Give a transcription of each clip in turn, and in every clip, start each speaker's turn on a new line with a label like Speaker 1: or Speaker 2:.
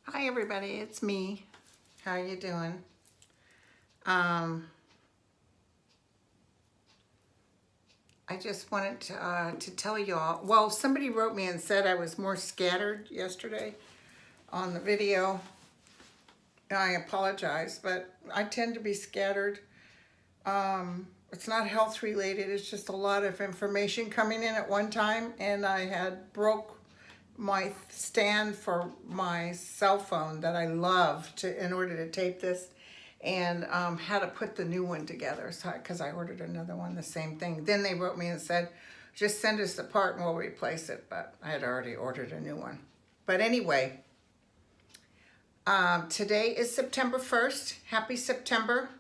Speaker 1: Hi everybody, it's me. How you doing? I just wanted to tell you all, well, somebody wrote me and said I was more scattered yesterday on the video. I apologize, but I tend to be scattered. It's not health related, it's just a lot of information coming in at one time, and I had broke my stand for my cell phone that I love in order to tape this, and had to put the new one together, so because I ordered another one, the same thing. Then they wrote me and said, just send us the part and we'll replace it, but I had already ordered a new one. But anyway, today is September 1st. Happy September.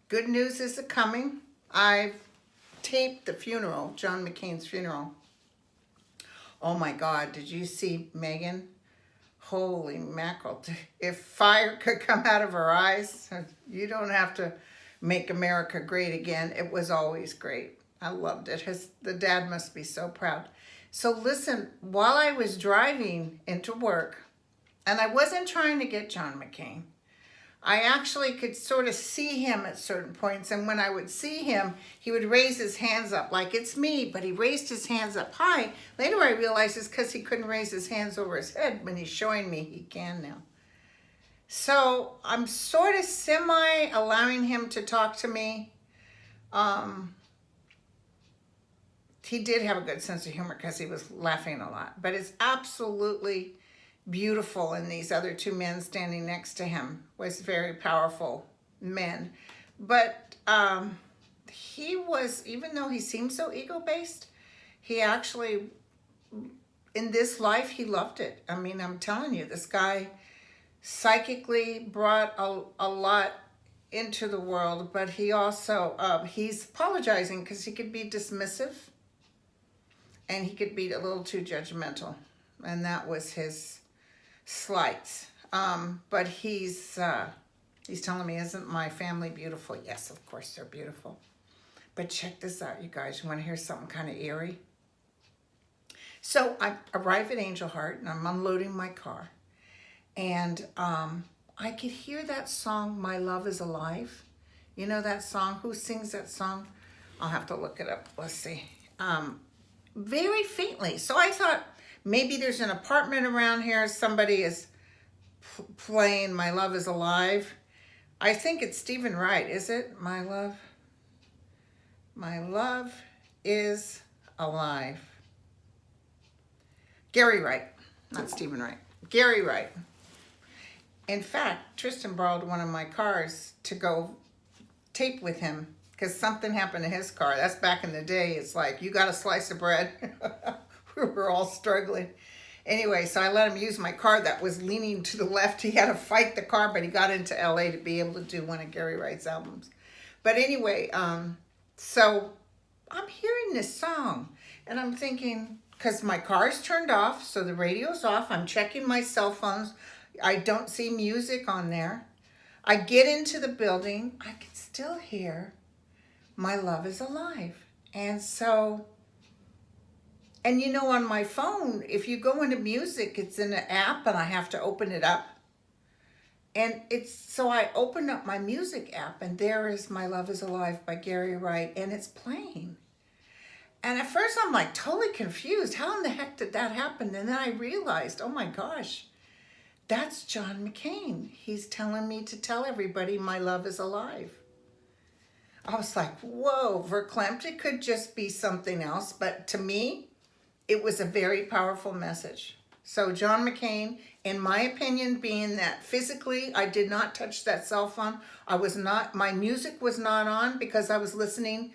Speaker 1: Good news is coming. I've taped the funeral, John McCain's funeral. Oh my God, did you see Meghan? Holy mackerel. If fire could come out of her eyes, you don't have to make America great again. It was always great. I loved it. The dad must be so proud. So listen, while I was driving into work, and I wasn't trying to get John McCain, I actually could sort of see him at certain points, and when I would see him, he would raise his hands up like, it's me, but he raised his hands up high. Later I realized it's because he couldn't raise his hands over his head. When he's showing me, he can now. So I'm sort of semi-allowing him to talk to me. He did have a good sense of humor because he was laughing a lot, but it's absolutely beautiful, and these other two men standing next to him was very powerful men. But he was, even though he seemed so ego-based, he actually, in this life, he loved it. I mean, I'm telling you, this guy psychically brought a lot into the world, but he also, he's apologizing because he could be dismissive and he could be a little too judgmental, and that was his slights. But he's telling me, isn't my family beautiful? Yes, of course they're beautiful. But check this out, you guys. You want to hear something kind of eerie? So I arrive at Angel Heart and I'm unloading my car, and I could hear that song, My Love is Alive. You know that song? Who sings that song? I'll have to look it up. Let's see. Very faintly. So I thought, maybe there's an apartment around here. Somebody is playing My Love is Alive. I think it's Stephen Wright, is it? My love is alive. Gary Wright, not Stephen Wright. Gary Wright. In fact, Tristan borrowed one of my cars to go tape with him because something happened to his car. That's back in the day. It's like, you got a slice of bread. We were all struggling. Anyway, so I let him use my car that was leaning to the left. He had to fight the car, but he got into LA to be able to do one of Gary Wright's albums. But anyway, so I'm hearing this song and I'm thinking, because my car's turned off, so the radio's off. I'm checking my cell phones. I don't see music on there. I get into the building. I can still hear My Love is Alive. And so And you know, on my phone, if you go into music, it's in an app and I have to open it up. And it's so I opened up my music app and there is My Love Is Alive by Gary Wright and it's playing. And at first I'm like totally confused. How in the heck did that happen? And then I realized, oh my gosh, that's John McCain. He's telling me to tell everybody my love is alive. I was like, whoa, verklempt. It could just be something else. But to me, it was a very powerful message. So John McCain, in my opinion, being that physically I did not touch that cell phone. My music was not on because I was listening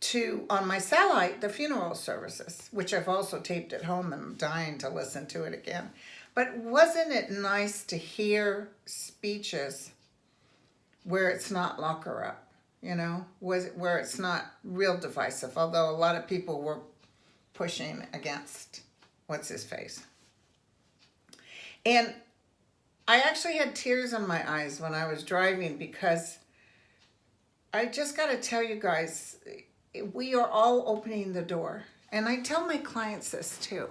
Speaker 1: to, on my satellite, the funeral services, which I've also taped at home and I'm dying to listen to it again. But wasn't it nice to hear speeches where it's not lock her up, where it's not real divisive, although a lot of people were pushing against what's his face. And I actually had tears in my eyes when I was driving because I just got to tell you guys, we are all opening the door. And I tell my clients this too.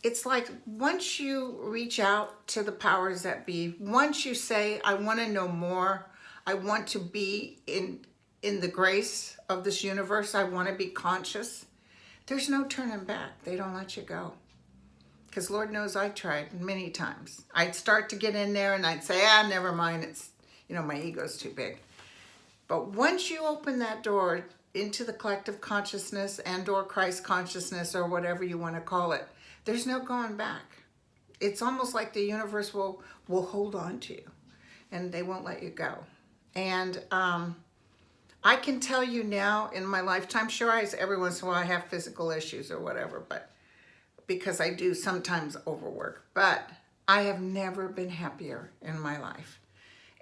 Speaker 1: It's like once you reach out to the powers that be, once you say, I want to know more, I want to be in the grace of this universe, I want to be conscious, there's no turning back. They don't let you go. Because Lord knows I tried many times. I'd start to get in there and I'd say, never mind. It's, my ego's too big. But once you open that door into the collective consciousness and or Christ consciousness or whatever you want to call it, there's no going back. It's almost like the universe will hold on to you and they won't let you go. And I can tell you now in my lifetime, sure, every once in a while I have physical issues or whatever, but because I do sometimes overwork, but I have never been happier in my life.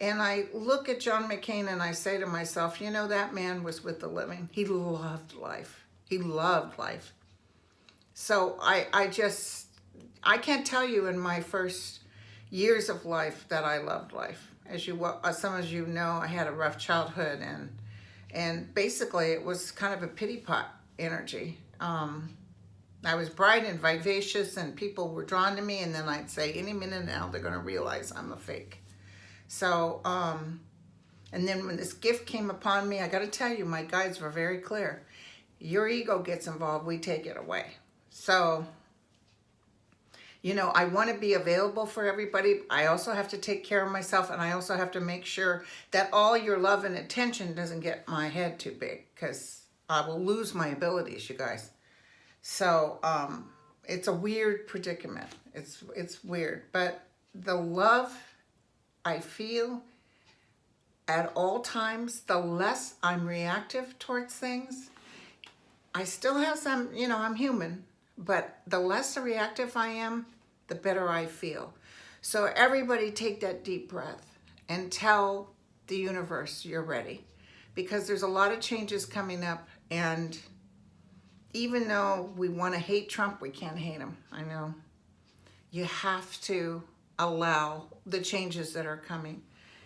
Speaker 1: And I look at John McCain and I say to myself, that man was with the living. He loved life. He loved life. So I can't tell you in my first years of life that I loved life. As some of you know, I had a rough childhood and basically it was kind of a pity pot energy. I was bright and vivacious and people were drawn to me, and then I'd say any minute now they're going to realize I'm a fake. So, and then when this gift came upon me, I got to tell you, my guides were very clear. Your ego gets involved, we take it away. So, I want to be available for everybody. I also have to take care of myself, and I also have to make sure that all your love and attention doesn't get my head too big, because I will lose my abilities, you guys. So it's a weird predicament. It's weird. But the love I feel at all times, the less I'm reactive towards things. I still have some, I'm human. But the less reactive I am, the better I feel. So everybody take that deep breath and tell the universe you're ready. Because there's a lot of changes coming up, and even though we want to hate Trump, we can't hate him. I know. You have to allow the changes that are coming.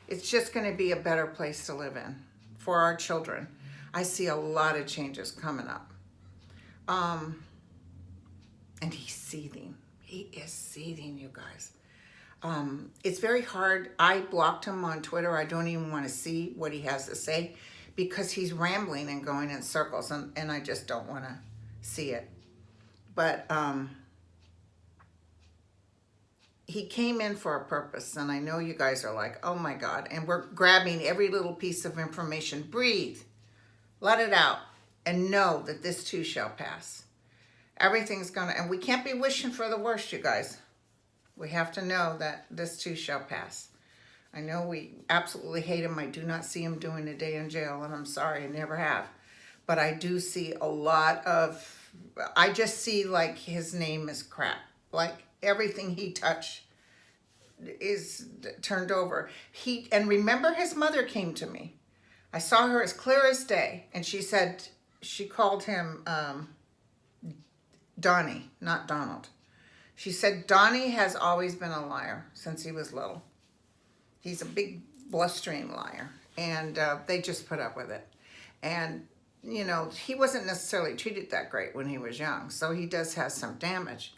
Speaker 1: It's just going to be a better place to live in for our children. I see a lot of changes coming up. And he's seething. He is seething, you guys. It's very hard. I blocked him on Twitter. I don't even want to see what he has to say because he's rambling and going in circles, and I just don't want to see it. But he came in for a purpose, and I know you guys are like, oh my God, and we're grabbing every little piece of information. Breathe, let it out, and know that this too shall pass. Everything's gonna, and we can't be wishing for the worst, you guys. We have to know that this too shall pass. I know we absolutely hate him. I do not see him doing a day in jail, and I'm sorry, I never have. But I do see a lot of, I just see like his name is crap. Like everything he touched is turned over. And remember his mother came to me. I saw her as clear as day. And she said, she called him Donnie, not Donald. She said, Donnie has always been a liar since he was little. He's a big blustering liar. And they just put up with it. And you know, he wasn't necessarily treated that great when he was young. So he does have some damage.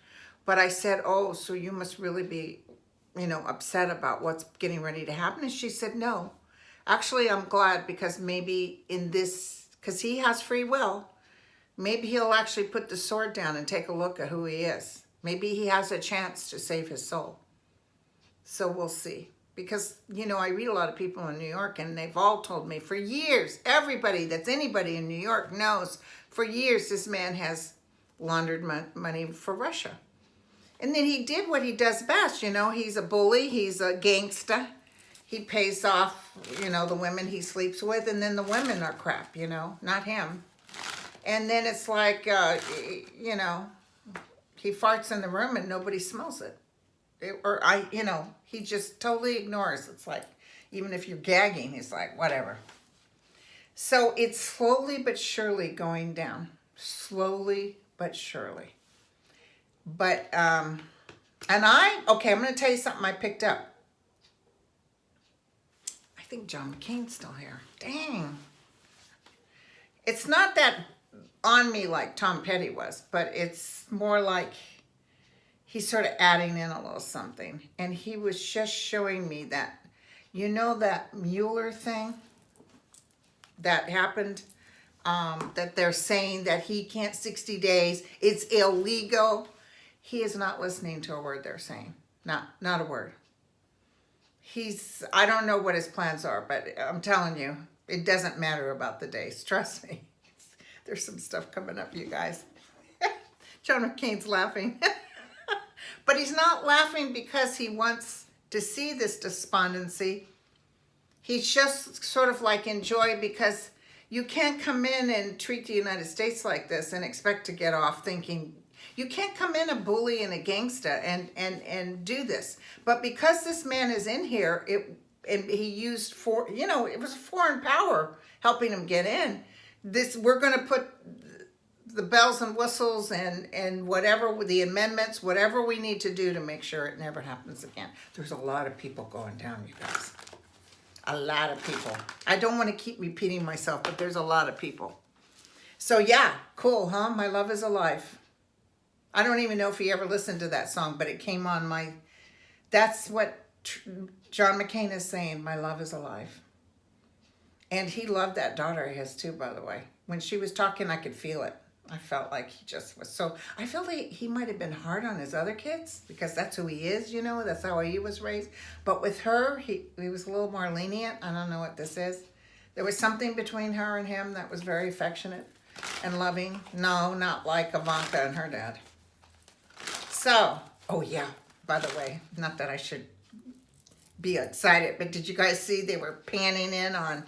Speaker 1: But I said, oh, so you must really be, you know, upset about what's getting ready to happen. And she said, no. Actually, I'm glad because maybe in this, because he has free will, maybe he'll actually put the sword down and take a look at who he is. Maybe he has a chance to save his soul. So we'll see. Because, you know, I read a lot of people in New York and they've all told me for years, everybody that's anybody in New York knows, for years this man has laundered money for Russia. And then he did what he does best, you know, he's a bully, he's a gangster. He pays off, you know, the women he sleeps with, and then the women are crap, you know, not him. And then it's like, you know, he farts in the room and nobody smells it. You know, he just totally ignores. It's like, even if you're gagging, he's like, whatever. So it's slowly but surely going down. Slowly but surely. But, I'm going to tell you something I picked up. I think John McCain's still here. Dang. It's not that on me like Tom Petty was, but it's more like he's sort of adding in a little something. And he was just showing me that, you know, that Mueller thing that happened, that they're saying that he can't 60 days, it's illegal. He is not listening to a word they're saying. Not a word. I don't know what his plans are, but I'm telling you, it doesn't matter about the days. Trust me. There's some stuff coming up, you guys. John McCain's laughing. But he's not laughing because he wants to see this despondency. He's just sort of like enjoy, because you can't come in and treat the United States like this and expect to get off thinking. You can't come in a bully and a gangster and do this. But because this man is in here, and he used it was a foreign power helping him get in. We're going to put the bells and whistles and whatever, the amendments, whatever we need to do to make sure it never happens again. There's a lot of people going down, you guys. A lot of people. I don't want to keep repeating myself, but there's a lot of people. So yeah, cool, huh? My love is alive. I don't even know if he ever listened to that song, but it came on that's what John McCain is saying, my love is alive. And he loved that daughter of his too, by the way. When she was talking, I could feel it. I felt like he just was I felt like he might have been hard on his other kids because that's who he is, you know, that's how he was raised. But with her, he was a little more lenient. I don't know what this is. There was something between her and him that was very affectionate and loving. No, not like Ivanka and her dad. So, oh yeah, by the way, not that I should be excited, but did you guys see they were panning in on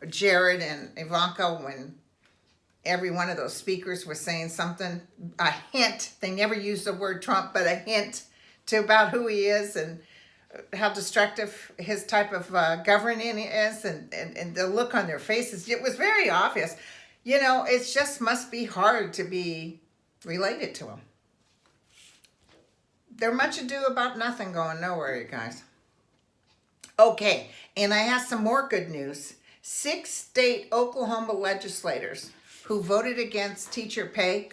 Speaker 1: Jared and Ivanka when every one of those speakers was saying something, a hint, they never used the word Trump, but a hint about who he is and how destructive his type of governing is, and the look on their faces. It was very obvious. You know, it just must be hard to be related to him. They're much ado about nothing going nowhere, you guys. Okay, and I have some more good news. 6 state Oklahoma legislators who voted against teacher pay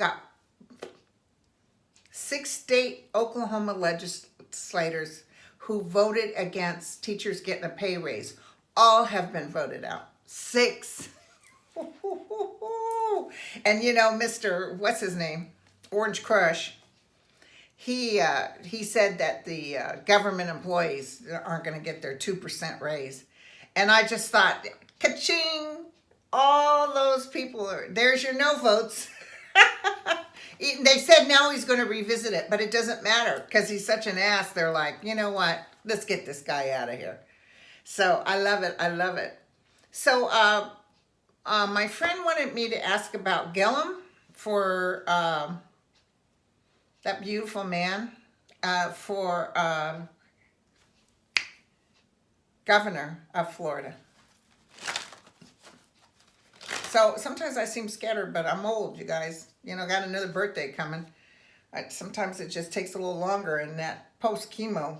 Speaker 1: 6 state Oklahoma legislators who voted against teachers getting a pay raise. All have been voted out. 6. And you know, Mr. what's his name? Orange Crush. He said that the government employees aren't going to get their 2% raise. And I just thought, ka-ching, all those people, there's your no votes. They said now he's going to revisit it, but it doesn't matter because he's such an ass. They're like, you know what? Let's get this guy out of here. So I love it. I love it. So my friend wanted me to ask about Gillum for that beautiful man for governor of Florida. So sometimes I seem scattered, but I'm old, you guys. You know, got another birthday coming. Sometimes it just takes a little longer. And that post-chemo,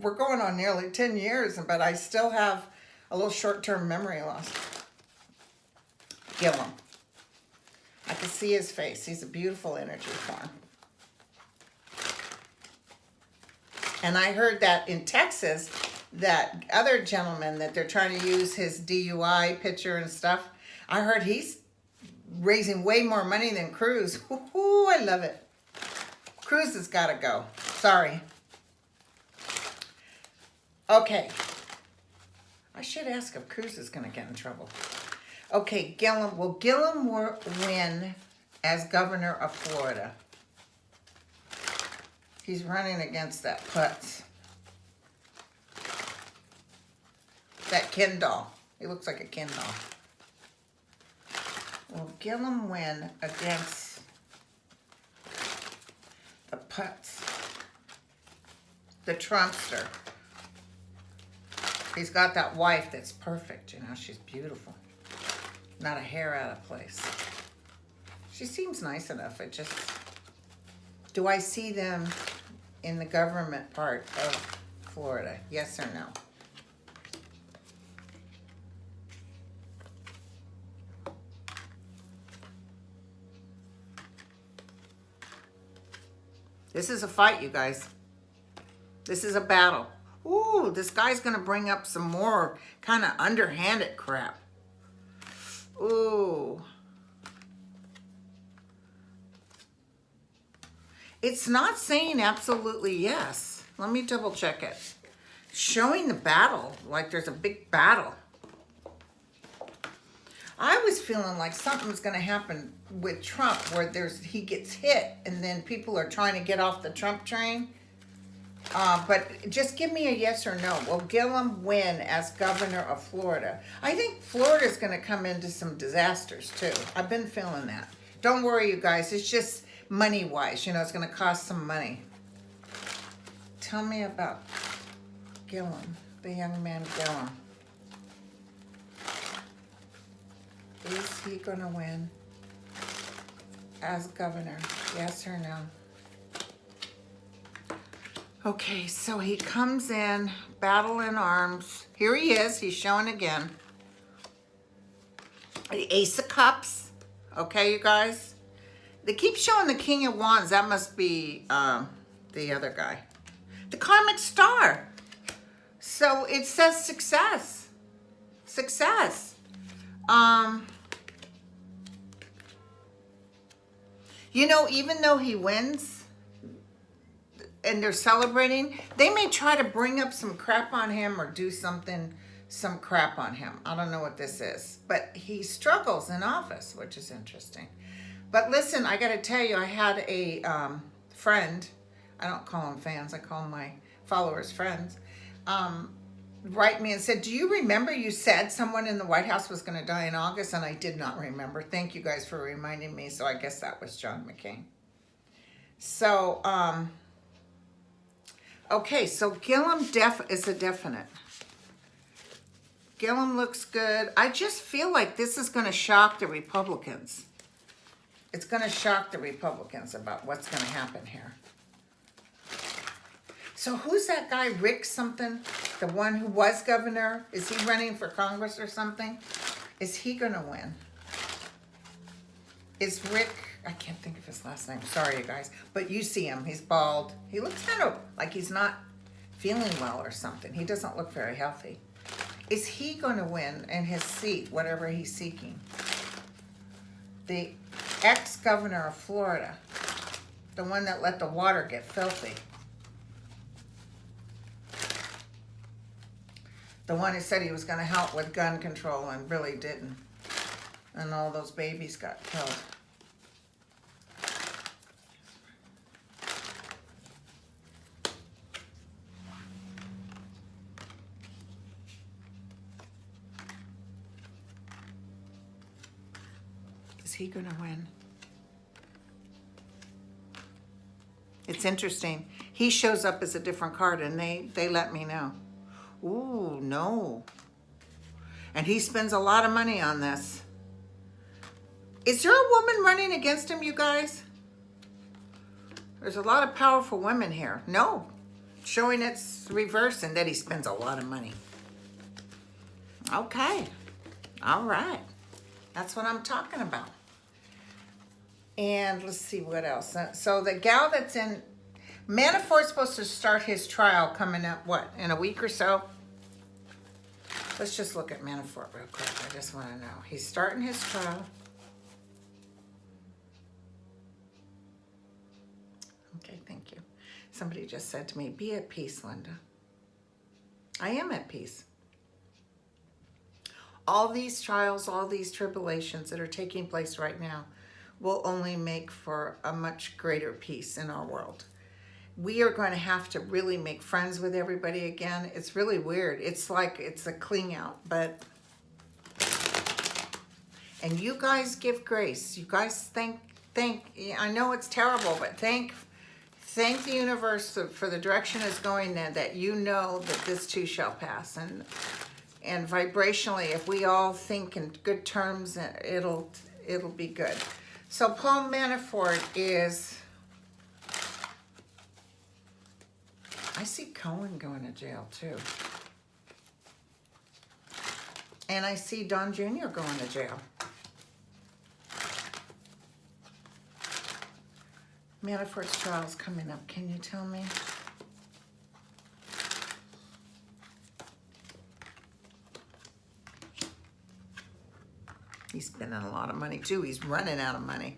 Speaker 1: we're going on nearly 10 years, but I still have a little short-term memory loss. Gillum. I can see his face. He's a beautiful energy for him. And I heard that in Texas, that other gentleman that they're trying to use his DUI picture and stuff, I heard he's raising way more money than Cruz. Ooh, I love it. Cruz has got to go. Sorry. Okay. I should ask if Cruz is going to get in trouble. Okay, Gillum. Will Gillum win as governor of Florida? He's running against that putz. That Ken doll. He looks like a Ken doll. Will Gillum win against the putz? The Trumpster. He's got that wife that's perfect, you know, she's beautiful. Not a hair out of place. She seems nice enough. It just, do I see them in the government part of Florida? Yes or no? This is a fight, you guys. This is a battle. Ooh, this guy's gonna bring up some more kind of underhanded crap. Ooh. It's not saying absolutely yes. Let me double check it. Showing the battle, like there's a big battle. I was feeling like something's going to happen with Trump where he gets hit and then people are trying to get off the Trump train. But just give me a yes or no. Will Gillum win as governor of Florida? I think Florida's going to come into some disasters too. I've been feeling that. Don't worry, you guys. It's just money-wise. You know, it's going to cost some money. Tell me about Gillum, the young man Gillum. Is he going to win as governor? Yes or no? Okay, so he comes in, battle in arms. Here he is. He's showing again. The Ace of Cups. Okay, you guys? They keep showing the King of Wands. That must be the other guy. The Karmic Star. So it says success. Success. You know, even though he wins and they're celebrating, they may try to bring up some crap on him or do some crap on him. I don't know what this is, but he struggles in office, which is interesting. But listen, I got to tell you, I had a friend, I don't call them fans, I call my followers friends, write me and said, do you remember you said someone in the White House was going to die in August? And I did not remember. Thank you guys for reminding me. So I guess that was John McCain. So, okay, so Gillum is a definite. Gillum looks good. I just feel like this is going to shock the Republicans. It's going to shock the Republicans about what's going to happen here. So who's that guy, Rick something? The one who was governor? Is he running for Congress or something? Is he going to win? Is Rick, I can't think of his last name. Sorry, you guys. But you see him. He's bald. He looks kind of like he's not feeling well or something. He doesn't look very healthy. Is he going to win in his seat, whatever he's seeking? The ex-governor of Florida, the one that let the water get filthy. The one who said he was going to help with gun control and really didn't. And all those babies got killed. Is he going to win? It's interesting. He shows up as a different card and they let me know. Ooh, no. And he spends a lot of money on this. Is there a woman running against him, you guys? There's a lot of powerful women here. No. Showing it's reverse and that he spends a lot of money. Okay. All right. That's what I'm talking about. And let's see what else. So the gal that's in, Manafort's supposed to start his trial coming up, what, in a week or so? Let's just look at Manafort real quick. I just want to know. He's starting his trial. Okay, thank you. Somebody just said to me, be at peace, Linda. I am at peace. All these trials, all these tribulations that are taking place right now will only make for a much greater peace in our world. We are going to have to really make friends with everybody again. It's really weird. It's like it's a cling out, but, and you guys give grace. You guys thank, I know it's terrible, but thank the universe for the direction it's going in, that you know that this too shall pass. And vibrationally, if we all think in good terms, it'll be good. So Paul Manafort is, I see Cohen going to jail too. And I see Don Jr. going to jail. Manafort's trial's coming up. Can you tell me? He's spending a lot of money too. He's running out of money.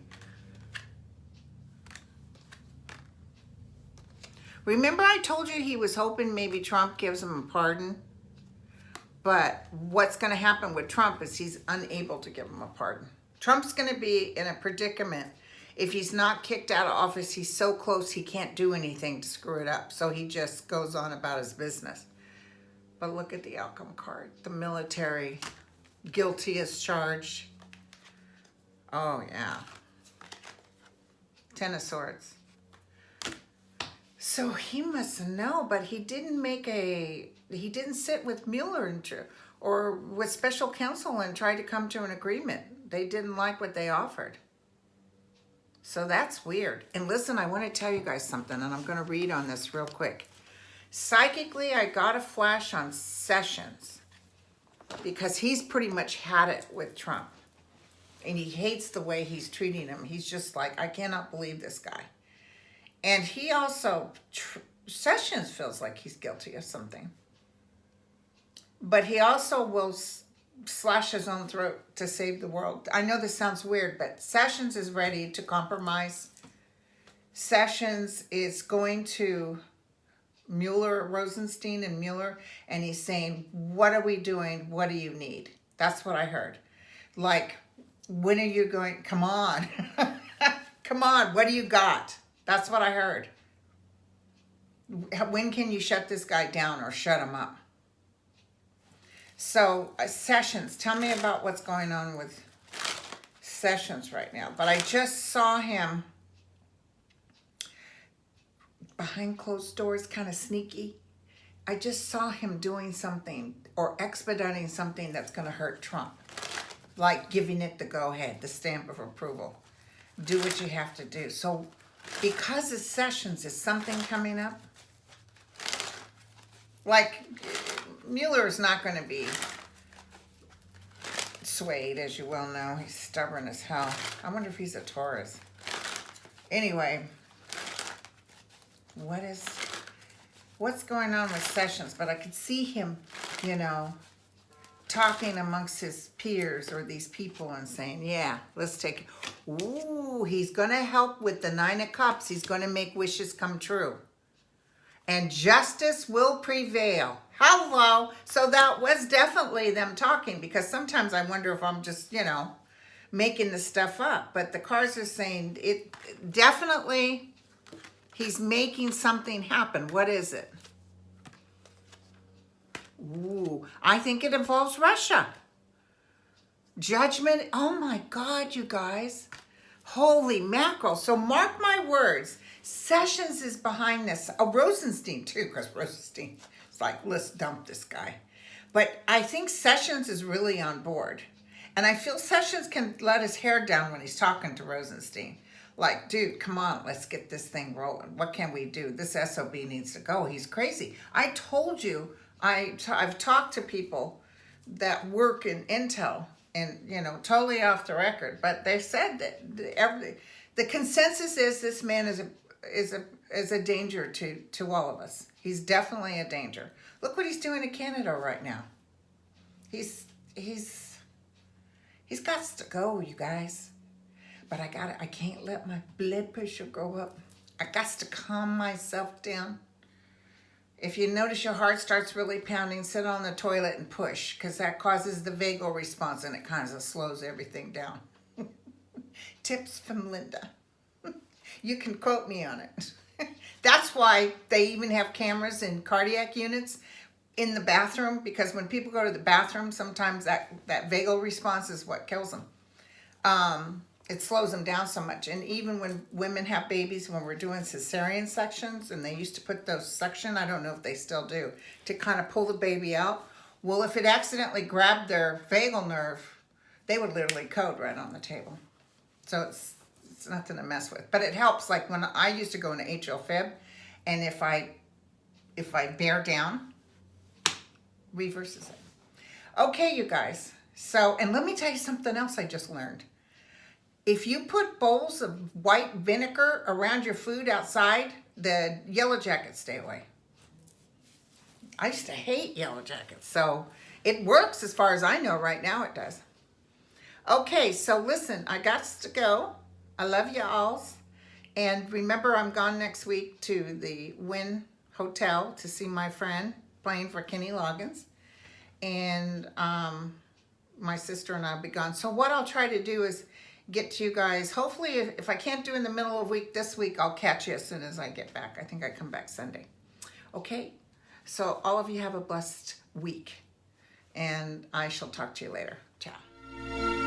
Speaker 1: Remember I told you he was hoping maybe Trump gives him a pardon? But what's going to happen with Trump is he's unable to give him a pardon. Trump's going to be in a predicament. If he's not kicked out of office, he's so close he can't do anything to screw it up. So he just goes on about his business. But look at the outcome card. The military, guilty as charged. Oh, yeah. Ten of Swords. So he must know, but he didn't sit with Mueller or with special counsel and try to come to an agreement. They didn't like what they offered. So that's weird. And listen, I want to tell you guys something, and I'm going to read on this real quick. Psychically, I got a flash on Sessions because he's pretty much had it with Trump. And he hates the way he's treating him. He's just like, I cannot believe this guy. And he also, Sessions feels like he's guilty of something. But he also will slash his own throat to save the world. I know this sounds weird, but Sessions is ready to compromise. Sessions is going to Mueller, Rosenstein and Mueller, and he's saying, what are we doing? What do you need? That's what I heard. Like, when are you going? Come on. Come on. What do you got? That's what I heard. When can you shut this guy down or shut him up? So, Sessions, tell me about what's going on with Sessions right now. But I just saw him behind closed doors, kind of sneaky. I just saw him doing something or expediting something that's going to hurt Trump. Like giving it the go-ahead, the stamp of approval. Do what you have to do. So, because of Sessions, is something coming up? Like, Mueller is not going to be swayed, as you well know. He's stubborn as hell. I wonder if he's a Taurus. Anyway, what's going on with Sessions? But I could see him, you know, talking amongst his peers or these people and saying, yeah, let's take it. Ooh, he's going to help with the 9 of Cups. He's going to make wishes come true. And justice will prevail. Hello. So that was definitely them talking, because sometimes I wonder if I'm just, you know, making this stuff up. But the cards are saying it definitely, he's making something happen. What is it? Ooh, I think it involves Russia. Judgment. Oh my God, you guys. Holy mackerel. So mark my words. Sessions is behind this. Oh, Rosenstein too, because Rosenstein is like, let's dump this guy. But I think Sessions is really on board. And I feel Sessions can let his hair down when he's talking to Rosenstein. Like, dude, come on, let's get this thing rolling. What can we do? This SOB needs to go. He's crazy. I told you, I've talked to people that work in Intel, and totally off the record, but they said that the consensus is this man is a danger to all of us. He's definitely a danger. Look what he's doing in Canada right now. He's got to go, you guys. But I can't let my blood pressure go up. I got to calm myself down. If you notice your heart starts really pounding, sit on the toilet and push, because that causes the vagal response and it kind of slows everything down. Tips from Linda. You can quote me on it. That's why they even have cameras in cardiac units in the bathroom, because when people go to the bathroom, sometimes that vagal response is what kills them. It slows them down so much. And even when women have babies, when we're doing cesarean sections, and they used to put those suction, I don't know if they still do, to kind of pull the baby out. Well, if it accidentally grabbed their vagal nerve, they would literally code right on the table. So it's nothing to mess with. But it helps. Like when I used to go into atrial fib, and if I bear down, reverses it. Okay, you guys. So, and let me tell you something else I just learned. If you put bowls of white vinegar around your food outside, the yellow jackets stay away. I used to hate yellow jackets, so it works as far as I know right now. It does. Okay, so listen, I got to go. I love you all. And remember, I'm gone next week to the Wynn Hotel to see my friend playing for Kenny Loggins. And my sister and I will be gone. So what I'll try to do is get to you guys. Hopefully, if I can't do in the middle of the week this week, I'll catch you as soon as I get back. I think I come back Sunday. Okay? So all of you have a blessed week. And I shall talk to you later. Ciao.